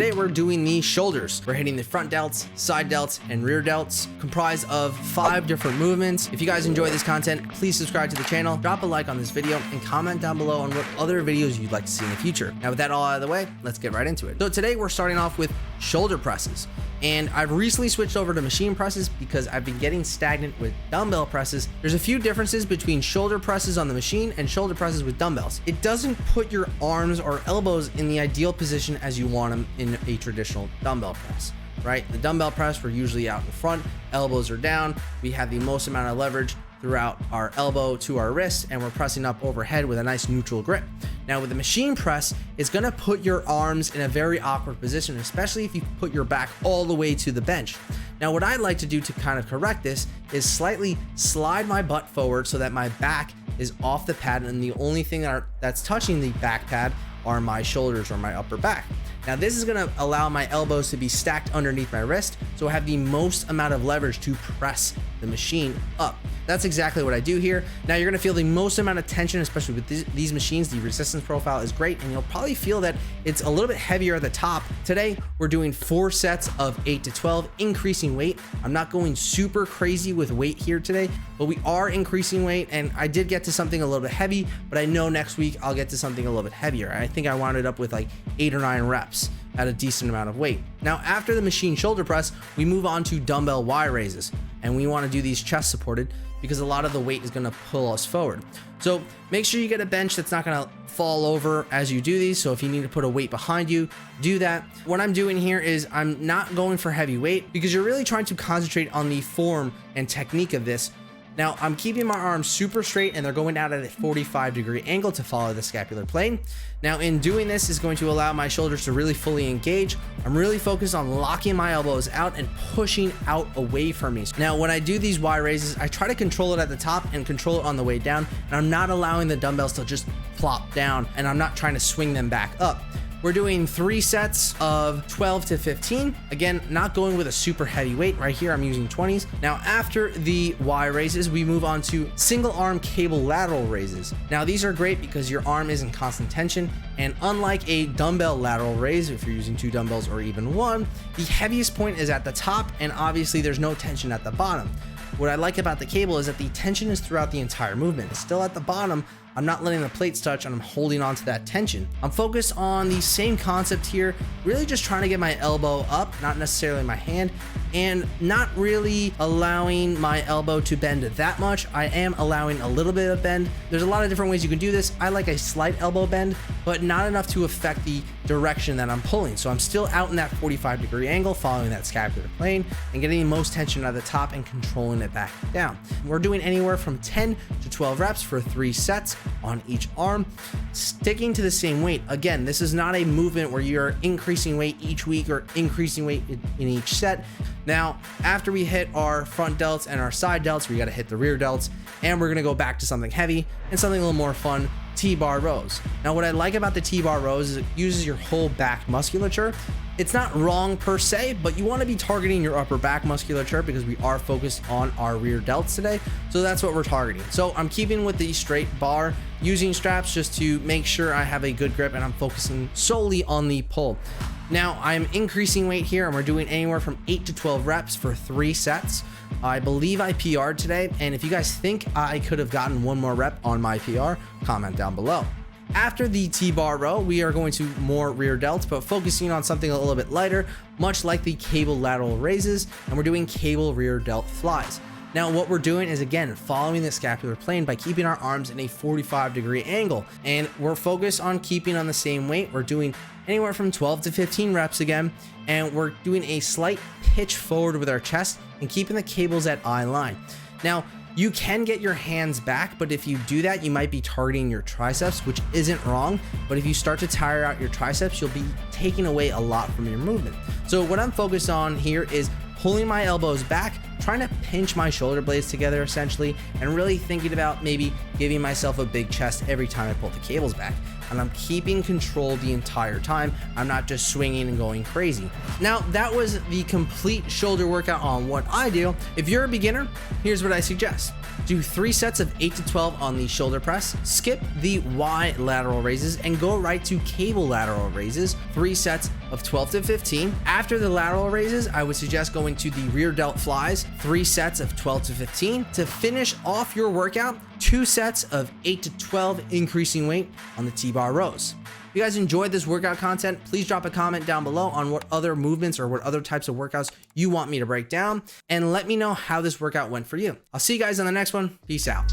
today we're doing the shoulders. We're hitting the front delts, side delts, and rear delts, comprised of 5 different movements. If you guys enjoy this content, please subscribe to the channel, drop a like on this video, and comment down below on what other videos you'd like to see in the future. Now with that all out of the way, let's get right into it. So today we're starting off with shoulder presses. And I've recently switched over to machine presses because I've been getting stagnant with dumbbell presses. There's a few differences between shoulder presses on the machine and shoulder presses with dumbbells. It doesn't put your arms or elbows in the ideal position as you want them in a traditional dumbbell press, right? The dumbbell press, we're usually out in front, elbows are down. We have the most amount of leverage throughout our elbow to our wrist, and we're pressing up overhead with a nice neutral grip. Now with the machine press, it's gonna put your arms in a very awkward position, especially if you put your back all the way to the bench. Now what I like to do to kind of correct this is slightly slide my butt forward so that my back is off the pad, and the only thing that's touching the back pad are my shoulders or my upper back. Now this is gonna allow my elbows to be stacked underneath my wrist, so I have the most amount of leverage to press the machine up. That's exactly what I do here. Now you're gonna feel the most amount of tension, especially with these machines. The resistance profile is great, and you'll probably feel that it's a little bit heavier at the top. Today, we're doing 4 sets of 8 to 12, increasing weight. I'm not going super crazy with weight here today, but we are increasing weight, and I did get to something a little bit heavy, but I know next week I'll get to something a little bit heavier. I think I wound it up with like 8 or 9 reps at a decent amount of weight. Now, after the machine shoulder press, we move on to dumbbell Y-raises, and we wanna do these chest supported because a lot of the weight is gonna pull us forward. So make sure you get a bench that's not gonna fall over as you do these. So if you need to put a weight behind you, do that. What I'm doing here is I'm not going for heavy weight because you're really trying to concentrate on the form and technique of this. Now I'm keeping my arms super straight, and they're going out at a 45-degree angle to follow the scapular plane. Now in doing this is going to allow my shoulders to really fully engage. I'm really focused on locking my elbows out and pushing out away from me. Now when I do these Y raises, I try to control it at the top and control it on the way down, and I'm not allowing the dumbbells to just plop down, and I'm not trying to swing them back up. We're doing 3 sets of 12 to 15. Again, not going with a super heavy weight. Right here, I'm using 20s. Now, after the Y raises, we move on to single arm cable lateral raises. Now, these are great because your arm is in constant tension, and unlike a dumbbell lateral raise, if you're using 2 dumbbells or even 1, the heaviest point is at the top, and obviously there's no tension at the bottom. What I like about the cable is that the tension is throughout the entire movement. It's still at the bottom. I'm not letting the plates touch, and I'm holding on to that tension. I'm focused on the same concept here, really just trying to get my elbow up, not necessarily my hand, and not really allowing my elbow to bend that much. I am allowing a little bit of bend. There's a lot of different ways you can do this. I like a slight elbow bend, but not enough to affect the direction that I'm pulling. So I'm still out in that 45-degree angle, following that scapular plane, and getting the most tension at the top and controlling it back down. We're doing anywhere from 10 to 12 reps for 3 sets on each arm, sticking to the same weight. Again, this is not a movement where you're increasing weight each week or increasing weight in each set. Now, after we hit our front delts and our side delts, we got to hit the rear delts, and we're going to go back to something heavy and something a little more fun, T-bar rows. Now, what I like about the T-bar rows is it uses your whole back musculature. It's not wrong per se, but you want to be targeting your upper back musculature because we are focused on our rear delts today. So that's what we're targeting. So I'm keeping with the straight bar, using straps just to make sure I have a good grip, and I'm focusing solely on the pull. Now I'm increasing weight here, and we're doing anywhere from 8 to 12 reps for 3 sets. I believe I PR'd today, and if you guys think I could have gotten 1 more rep on my PR, comment down below. After the T-bar row, we are going to more rear delts, but focusing on something a little bit lighter, much like the Cable Lateral Raises, and we're doing Cable Rear Delt Flys. Now what we're doing is, again, following the scapular plane by keeping our arms in a 45-degree angle, and we're focused on keeping on the same weight. We're doing anywhere from 12 to 15 reps again, and we're doing a slight pitch forward with our chest and keeping the cables at eye line. Now, you can get your hands back, but if you do that, you might be targeting your triceps, which isn't wrong. But if you start to tire out your triceps, you'll be taking away a lot from your movement. So what I'm focused on here is pulling my elbows back, trying to pinch my shoulder blades together essentially, and really thinking about maybe giving myself a big chest every time I pull the cables back. And I'm keeping control the entire time. I'm not just swinging and going crazy. Now, that was the complete shoulder workout on what I do. If you're a beginner, here's what I suggest. Do 3 sets of 8 to 12 on the shoulder press, skip the Y lateral raises, and go right to cable lateral raises, 3 sets of 12 to 15. After the lateral raises, I would suggest going to the rear delt flies, 3 sets of 12 to 15. To finish off your workout, 2 sets of 8 to 12 increasing weight on the T-bar rows. If you guys enjoyed this workout content, please drop a comment down below on what other movements or what other types of workouts you want me to break down, and let me know how this workout went for you. I'll see you guys on the next one. Peace out.